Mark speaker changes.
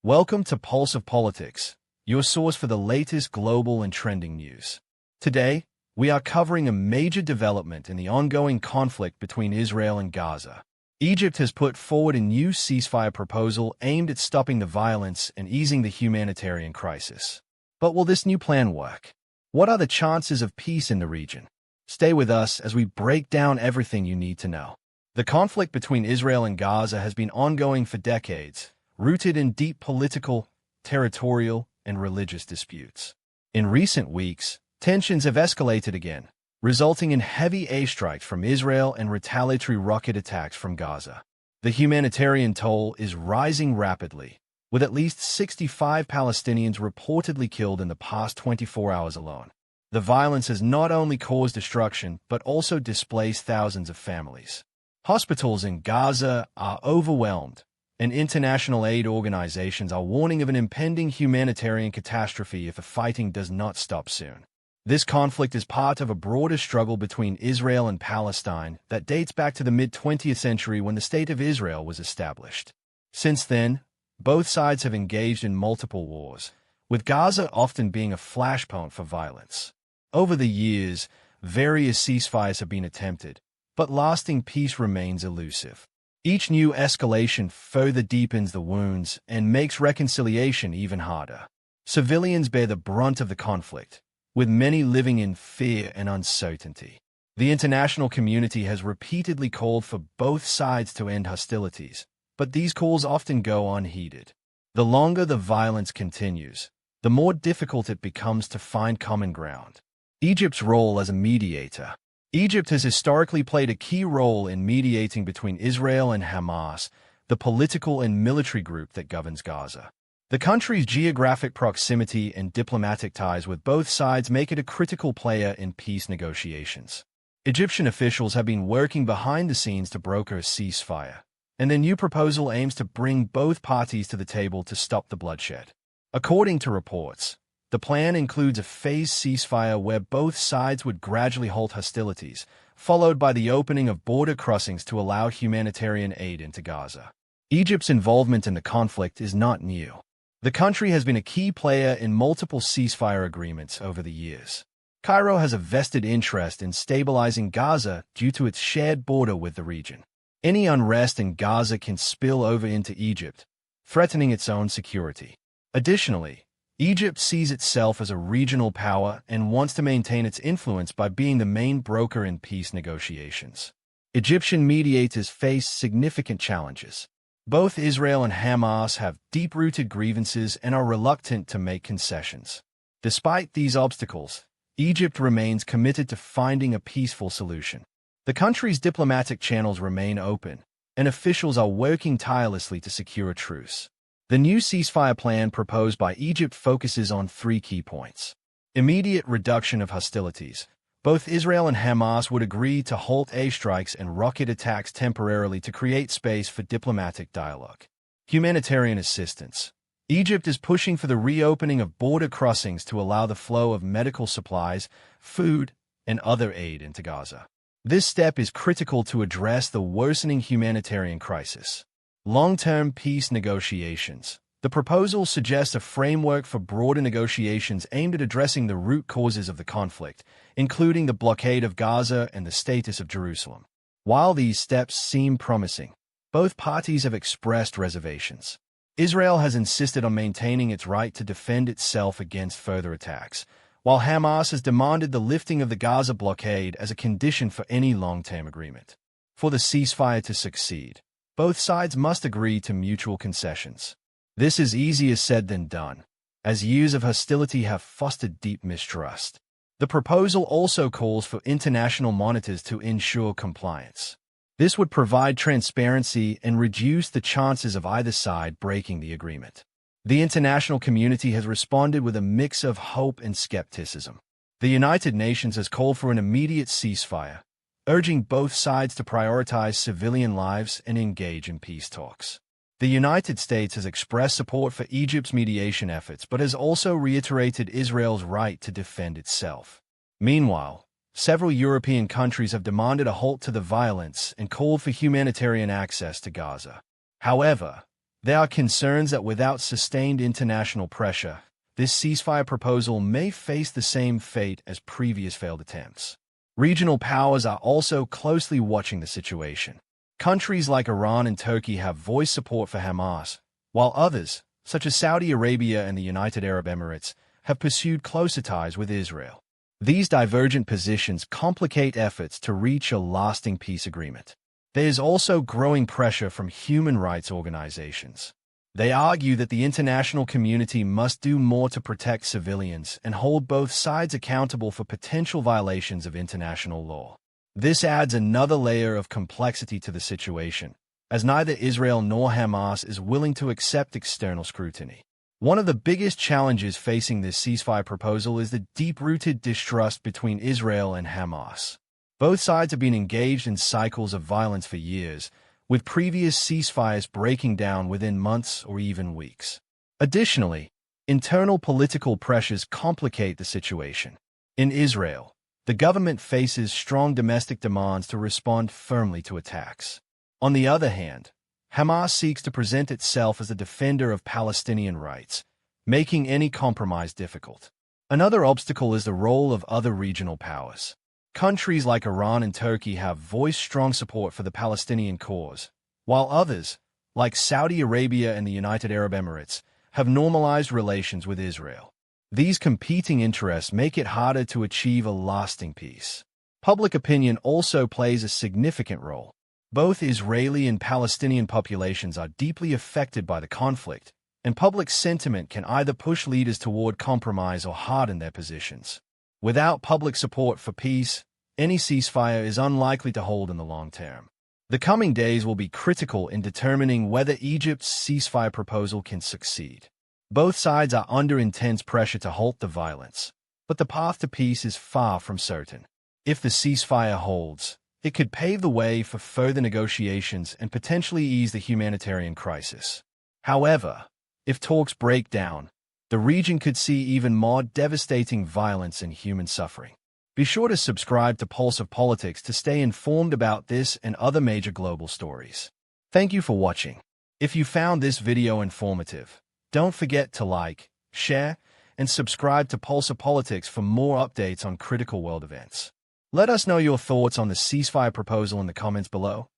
Speaker 1: Welcome to Pulse of Politics, your source for the latest global and trending news. Today, we are covering a major development in the ongoing conflict between Israel and Gaza. Egypt has put forward a new ceasefire proposal aimed at stopping the violence and easing the humanitarian crisis. But will this new plan work? What are the chances of peace in the region? Stay with us as we break down everything you need to know. The conflict between Israel and Gaza has been ongoing for decades, rooted in deep political, territorial, and religious disputes. In recent weeks, tensions have escalated again, resulting in heavy airstrikes from Israel and retaliatory rocket attacks from Gaza. The humanitarian toll is rising rapidly, with at least 65 Palestinians reportedly killed in the past 24 hours alone. The violence has not only caused destruction, but also displaced thousands of families. Hospitals in Gaza are overwhelmed, and international aid organizations are warning of an impending humanitarian catastrophe if the fighting does not stop soon. This conflict is part of a broader struggle between Israel and Palestine that dates back to the mid-20th century when the State of Israel was established. Since then, both sides have engaged in multiple wars, with Gaza often being a flashpoint for violence. Over the years, various ceasefires have been attempted, but lasting peace remains elusive. Each new escalation further deepens the wounds and makes reconciliation even harder. Civilians bear the brunt of the conflict, with many living in fear and uncertainty. The international community has repeatedly called for both sides to end hostilities, but these calls often go unheeded. The longer the violence continues, the more difficult it becomes to find common ground. Egypt's role as a mediator. Egypt has historically played a key role in mediating between Israel and Hamas, the political and military group that governs Gaza. The country's geographic proximity and diplomatic ties with both sides make it a critical player in peace negotiations. Egyptian officials have been working behind the scenes to broker a ceasefire, and their new proposal aims to bring both parties to the table to stop the bloodshed. According to reports, the plan includes a phased ceasefire where both sides would gradually halt hostilities, followed by the opening of border crossings to allow humanitarian aid into Gaza. Egypt's involvement in the conflict is not new. The country has been a key player in multiple ceasefire agreements over the years. Cairo has a vested interest in stabilizing Gaza due to its shared border with the region. Any unrest in Gaza can spill over into Egypt, threatening its own security. Additionally, Egypt sees itself as a regional power and wants to maintain its influence by being the main broker in peace negotiations. Egyptian mediators face significant challenges. Both Israel and Hamas have deep-rooted grievances and are reluctant to make concessions. Despite these obstacles, Egypt remains committed to finding a peaceful solution. The country's diplomatic channels remain open, and officials are working tirelessly to secure a truce. The new ceasefire plan proposed by Egypt focuses on three key points. Immediate reduction of hostilities. Both Israel and Hamas would agree to halt airstrikes and rocket attacks temporarily to create space for diplomatic dialogue. Humanitarian assistance. Egypt is pushing for the reopening of border crossings to allow the flow of medical supplies, food, and other aid into Gaza. This step is critical to address the worsening humanitarian crisis. Long-term peace negotiations. The proposal suggests a framework for broader negotiations aimed at addressing the root causes of the conflict, including the blockade of Gaza and the status of Jerusalem. While these steps seem promising, both parties have expressed reservations. Israel has insisted on maintaining its right to defend itself against further attacks, while Hamas has demanded the lifting of the Gaza blockade as a condition for any long-term agreement. For the ceasefire to succeed, both sides must agree to mutual concessions. This is easier said than done, as years of hostility have fostered deep mistrust. The proposal also calls for international monitors to ensure compliance. This would provide transparency and reduce the chances of either side breaking the agreement. The international community has responded with a mix of hope and skepticism. The United Nations has called for an immediate ceasefire, urging both sides to prioritize civilian lives and engage in peace talks. The United States has expressed support for Egypt's mediation efforts but has also reiterated Israel's right to defend itself. Meanwhile, several European countries have demanded a halt to the violence and called for humanitarian access to Gaza. However, There are concerns that without sustained international pressure, this ceasefire proposal may face the same fate as previous failed attempts. Regional powers are also closely watching the situation. Countries like Iran and Turkey have voiced support for Hamas, while others, such as Saudi Arabia and the United Arab Emirates, have pursued closer ties with Israel. These divergent positions complicate efforts to reach a lasting peace agreement. There is also growing pressure from human rights organizations. They argue that the international community must do more to protect civilians and hold both sides accountable for potential violations of international law. This adds another layer of complexity to the situation, as neither Israel nor Hamas is willing to accept external scrutiny. One of the biggest challenges facing this ceasefire proposal is the deep-rooted distrust between Israel and Hamas. Both sides have been engaged in cycles of violence for years, with previous ceasefires breaking down within months or even weeks. Additionally, internal political pressures complicate the situation. In Israel, the government faces strong domestic demands to respond firmly to attacks. On the other hand, Hamas seeks to present itself as a defender of Palestinian rights, making any compromise difficult. Another obstacle is the role of other regional powers. Countries like Iran and Turkey have voiced strong support for the Palestinian cause, while others, like Saudi Arabia and the United Arab Emirates, have normalized relations with Israel. These competing interests make it harder to achieve a lasting peace. Public opinion also plays a significant role. Both Israeli and Palestinian populations are deeply affected by the conflict, and public sentiment can either push leaders toward compromise or harden their positions. Without public support for peace, any ceasefire is unlikely to hold in the long term. The coming days will be critical in determining whether Egypt's ceasefire proposal can succeed. Both sides are under intense pressure to halt the violence, but the path to peace is far from certain. If the ceasefire holds, it could pave the way for further negotiations and potentially ease the humanitarian crisis. However, if talks break down, the region could see even more devastating violence and human suffering. Be sure to subscribe to Pulse of Politics to stay informed about this and other major global stories. Thank you for watching. If you found this video informative, don't forget to like, share, and subscribe to Pulse of Politics for more updates on critical world events. Let us know your thoughts on the ceasefire proposal in the comments below.